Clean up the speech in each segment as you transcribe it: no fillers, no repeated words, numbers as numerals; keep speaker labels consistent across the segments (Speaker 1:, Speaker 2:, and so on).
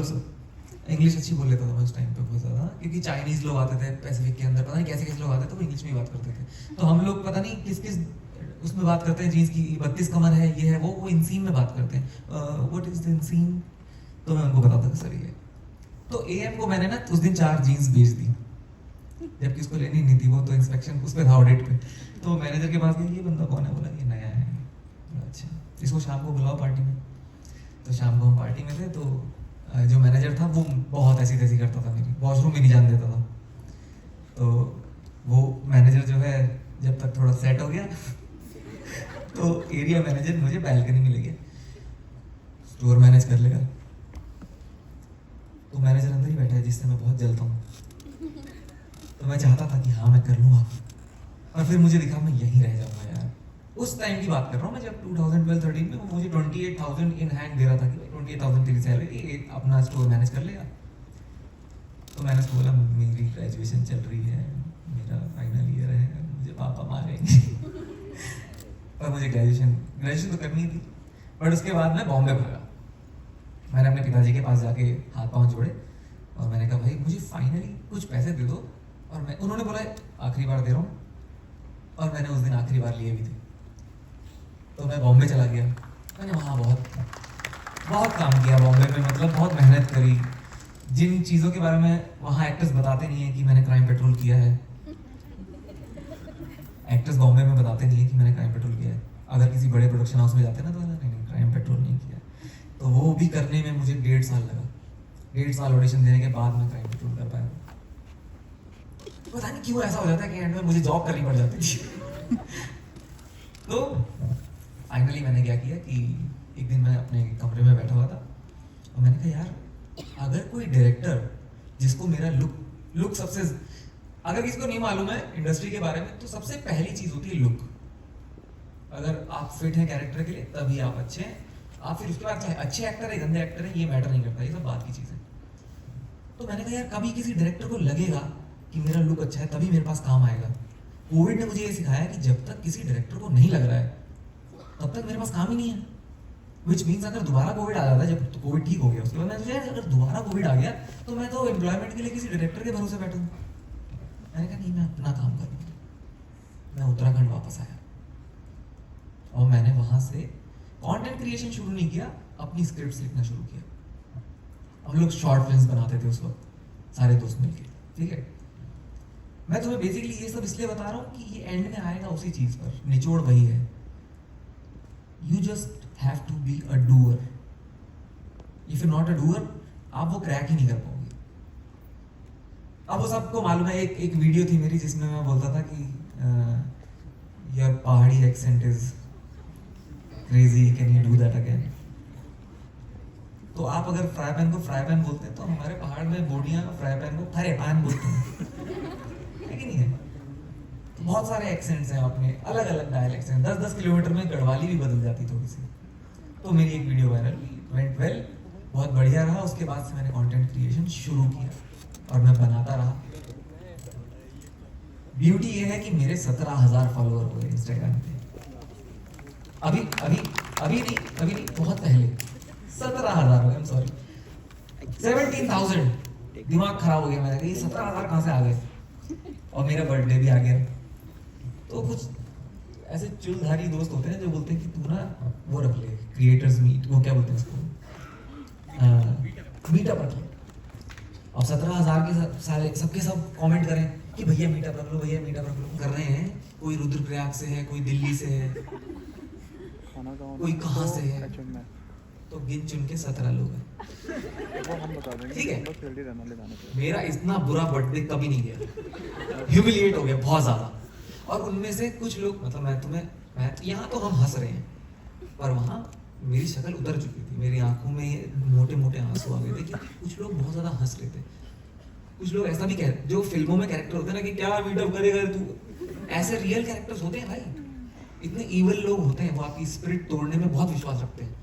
Speaker 1: English अच्छी बोल लेता था मैं उस टाइम पे बहुत ज़्यादा, क्योंकि चाइनीज़ लोग आते थे पैसिफिक के अंदर, पता नहीं कैसे कैसे लोग आते थे, वो इंग्लिश में ही बात करते थे। तो हम लोग पता नहीं किस किस उसमें बात करते हैं, जीन्स की 32 कमर है, ये है वो इंसीन में बात करते हैं, व्हाट इज द इंसीन। तो मैं उनको बताता था सर ये। तो एएम को मैंने ना उस दिन 4 जीन्स भेज दी, जबकि उसको लेनी नहीं थी, वो तो इंस्पेक्शन उस पर था, ऑडिट पे। तो मैनेजर के पास गया, ये बंदा कौन है, बोला ये नया है। अच्छा, इसको शाम को बुलाओ पार्टी में। तो शाम को हम पार्टी में थे, तो जो मैनेजर था वो बहुत ऐसी तैसी करता था, मेरी वॉशरूम भी नहीं जाने देता था। तो वो मैनेजर जो है जब तक थोड़ा सेट हो गया तो एरिया मैनेजर मुझे बैल्कनी में ले गया, स्टोर मैनेज कर लेगा। तो मैनेजर अंदर ही बैठा है जिससे मैं बहुत जलता हूँ। तो मैं चाहता था कि हाँ मैं कर लूँगा, और फिर मुझे दिखा मैं यहीं रह जाऊँगा यार। उस टाइम की बात कर रहा हूँ मैं, जब 2012-13 में वो मुझे 28,000 इन हैंड दे रहा था कि 28,000 तेरी सैलरी, अपना स्टोर मैनेज कर लेगा। तो मैंने उसको बोला मेरी ग्रेजुएशन चल रही है, मेरा फाइनल ईयर है, मुझे पापा मारेंगे और मुझे ग्रेजुएशन तो करनी थी। बट उसके बाद मैं बॉम्बे भागा। मैंने अपने पिताजी के पास जाके हाथ पांव जोड़े और मैंने कहा भाई मुझे फाइनली कुछ पैसे दे दो। और मैं, उन्होंने बोला आखिरी बार दे रहा हूँ, और मैंने उस दिन आखिरी बार लिए भी थे। तो मैं बॉम्बे चला गया। मैंने वहाँ बहुत बहुत काम किया बॉम्बे में, मतलब बहुत मेहनत करी। जिन चीज़ों के बारे में वहाँ एक्टर्स बताते नहीं है कि मैंने क्राइम पेट्रोल किया है, एक्टर्स बॉम्बे में बताते नहीं है कि मैंने क्राइम पेट्रोल किया है। अगर किसी बड़े प्रोडक्शन हाउस में जाते हैं ना तो नहीं क्राइम पेट्रोल नहीं किया। तो वो भी करने में मुझे 1.5 साल लगा। 1.5 साल ऑडिशन देने के बाद मैं क्राइम पेट्रोल कर पाया। पता नहीं क्यों ऐसा हो जाता है कि एंड में मुझे जॉब करनी पड़ जाती थी तो फाइनली मैंने क्या किया कि एक दिन मैं अपने कमरे में बैठा हुआ था और मैंने कहा यार अगर कोई डायरेक्टर जिसको मेरा लुक सबसे, अगर किसी को नहीं मालूम है इंडस्ट्री के बारे में तो सबसे पहली चीज होती है लुक। अगर आप फिट हैं कैरेक्टर के लिए तभी आप अच्छे हैं। आप फिर उसके बाद चाहे अच्छे एक्टर है गंदे एक्टर है ये मैटर नहीं करता, ये सब बात की चीज है। तो मैंने कहा यार कभी किसी डायरेक्टर को लगेगा कि मेरा लुक अच्छा है तभी मेरे पास काम आएगा। कोविड ने मुझे ये सिखाया कि जब तक किसी डायरेक्टर को नहीं लग रहा है तब तक मेरे पास काम ही नहीं है। विच मीन्स अगर दोबारा कोविड आ जाता है, जब तो कोविड ठीक हो गया उसके बाद मैं सोचा अगर दोबारा कोविड आ गया तो मैं तो एम्प्लॉयमेंट के लिए किसी डायरेक्टर के भरोसे बैठूँ। मैंने कहा नहीं मैं अपना काम करूँगा। मैं उत्तराखंड वापस आया और मैंने वहाँ से कंटेंट क्रिएशन शुरू नहीं किया, अपनी स्क्रिप्ट्स लिखना शुरू किया। हम लोग शॉर्ट फिल्म्स बनाते थे उस वक्त सारे दोस्त मिलके, ठीक है। मैं तुम्हें बेसिकली ये सब इसलिए बता रहा हूँ कि ये एंड में आएगा उसी चीज पर, निचोड़ वही है। You just have to be a doer. If you not a doer आप वो क्रैक ही नहीं कर पाओगे। अब वो सबको मालूम है, एक वीडियो थी मेरी जिसमें मैं बोलता था कि योर पहाड़ी accent is crazy, can you do that again. तो आप अगर फ्राई पैन को फ्राई पैन बोलते हैं तो हमारे पहाड़ में बोडियां फ्राई पैन को फरे पैन बोलते हैं, है कि नहीं है। तो बहुत सारे एक्सेंट्स हैं अपने, अलग अलग डायलेक्ट्स हैं। 10-10 किलोमीटर में गढ़वाली भी बदल जाती थोड़ी सी। तो मेरी एक वीडियो वायरल हुई, वेंट वेल, बहुत बढ़िया रहा। उसके बाद से मैंने कंटेंट क्रिएशन शुरू किया और मैं बनाता रहा। ब्यूटी ये है कि मेरे 17,000 फॉलोअर हुए इंस्टाग्राम पे। अभी अभी अभी नहीं बहुत पहले 17,000 हुए, सॉरी 17,000। दिमाग खराब हो गया, मैंने कहा ये 17,000 कहाँ से आ गए। और मेरा बर्थडे भी आ गया। तो कुछ ऐसे चुलधारी दोस्त होते हैं जो बोलते हैं कि तू ना वो रख ले, क्रिएटर्स मीट, वो क्या बोलते हैं उसको, मीटअप रख ले। और 17,000 के सारे सबके सब कमेंट करें कि भैया मीटअप रख लो, भैया मीटअप रख लो। कर रहे हैं, कोई रुद्रप्रयाग से है, कोई दिल्ली से है, कोई कहाँ से है। तो गिन चुन के 17 लोग हैं, ठीक है। मेरा इतना बुरा बर्थडे कभी नहीं गया, ह्यूमिलिएट हो गया बहुत ज्यादा। और उनमें से कुछ लोग, मतलब मैं यहाँ तो हम हंस रहे हैं, पर वहाँ मेरी शक्ल उतर चुकी थी, मेरी आंखों में मोटे मोटे आंसू आ गए थे कि कुछ लोग बहुत ज्यादा हंस रहे थे। कुछ लोग ऐसा भी कह, जो फिल्मों में कैरेक्टर होते हैं ना कि क्या मीटअप करेगा तू, ऐसे रियल कैरेक्टर्स होते हैं भाई। इतने ईवल लोग होते हैं, वो आपकी स्पिरिट तोड़ने में बहुत विश्वास रखते हैं।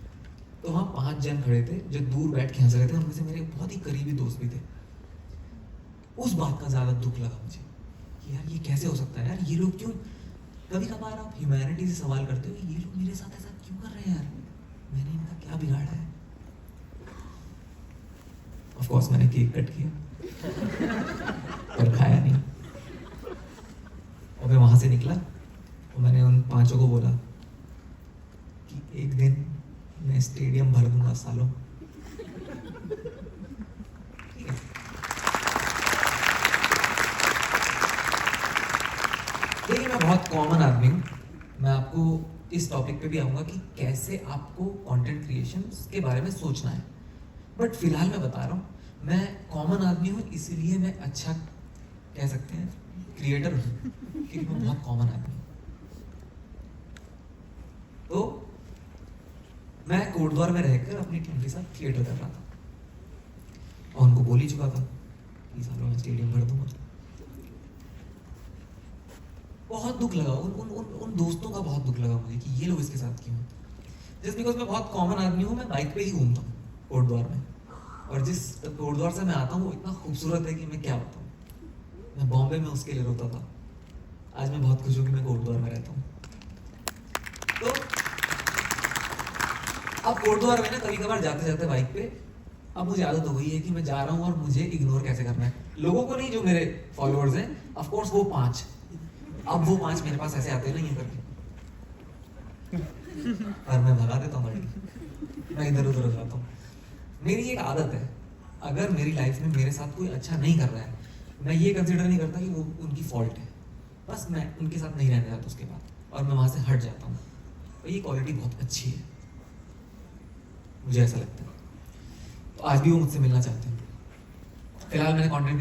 Speaker 1: तो वहाँ 5 जन खड़े थे जो दूर बैठ के हंस रहे थे, उनमें से मेरे बहुत ही करीबी दोस्त भी थे। उस बात का ज्यादा दुख लगा मुझे कि यार ये कैसे हो सकता है यार, ये लोग क्यों। कभी कभार आप ह्यूमैनिटी से सवाल करते हो कि ये लोग मेरे साथ ऐसा क्यों कर रहे हैं यार, मैंने इनका क्या बिगाड़ा है। ऑफ कोर्स मैंने केक कट किया पर खाया नहीं। और मैं वहां से निकला और मैंने उन 5 को बोला कि एक दिन मैं स्टेडियम भर दूंगा सालों। देखिए मैं बहुत कॉमन आदमी हूँ, मैं आपको इस टॉपिक पे भी आऊँगा कि कैसे आपको कंटेंट क्रिएशन के बारे में सोचना है, बट फिलहाल मैं बता रहा हूँ मैं कॉमन आदमी हूँ, इसीलिए मैं अच्छा कह सकते हैं क्रिएटर हूँ, क्योंकि मैं बहुत कॉमन आदमी हूँ। तो मैं कोटद्वार में रहकर अपनी टीम के साथ थिएटर कर रहा था और उनको बोल ही चुका था कि सालों में स्टेडियम भर दूंगा। बहुत दुख लगा उन दोस्तों का, बहुत दुख लगा मुझे कि ये लोग इसके साथ क्यों। जस्ट बिकॉज मैं बहुत कॉमन आदमी हूँ, मैं बाइक पे ही घूमता हूँ कोटद्वार में, और जिस कोटद्वार से मैं आता हूँ वो इतना खूबसूरत है कि मैं क्या बताऊँ। मैं बॉम्बे में उसके लिए रोता था, आज मैं बहुत खुश हूँ कि मैं कोटद्वार में रहता हूँ। तो अब कोटद्वार में ना कभी कभार जाते जाते बाइक पे अब मुझे आदत हो गई है कि मैं जा रहा हूँ और मुझे इग्नोर कैसे करना है लोगों को, नहीं जो मेरे फॉलोअर्स हैं, ऑफ कोर्स वो 5, अब वो 5 मेरे पास ऐसे आते नहीं है करके, और मैं भगा देता हूँ, मैं इधर उधर हो जाता हूँ। मेरी एक आदत है, अगर मेरी लाइफ में मेरे साथ कोई अच्छा नहीं कर रहा है, मैं ये कंसिडर नहीं करता कि वो उनकी फॉल्ट है, बस मैं उनके साथ नहीं रहना चाहता उसके बाद, और मैं वहां से हट जाता हूँ। तो ये क्वालिटी बहुत अच्छी है, मुझे ऐसा लगता है। तो आज भी वो मुझसे मिलना चाहते हैं। फिलहाल मैंने कंटेंट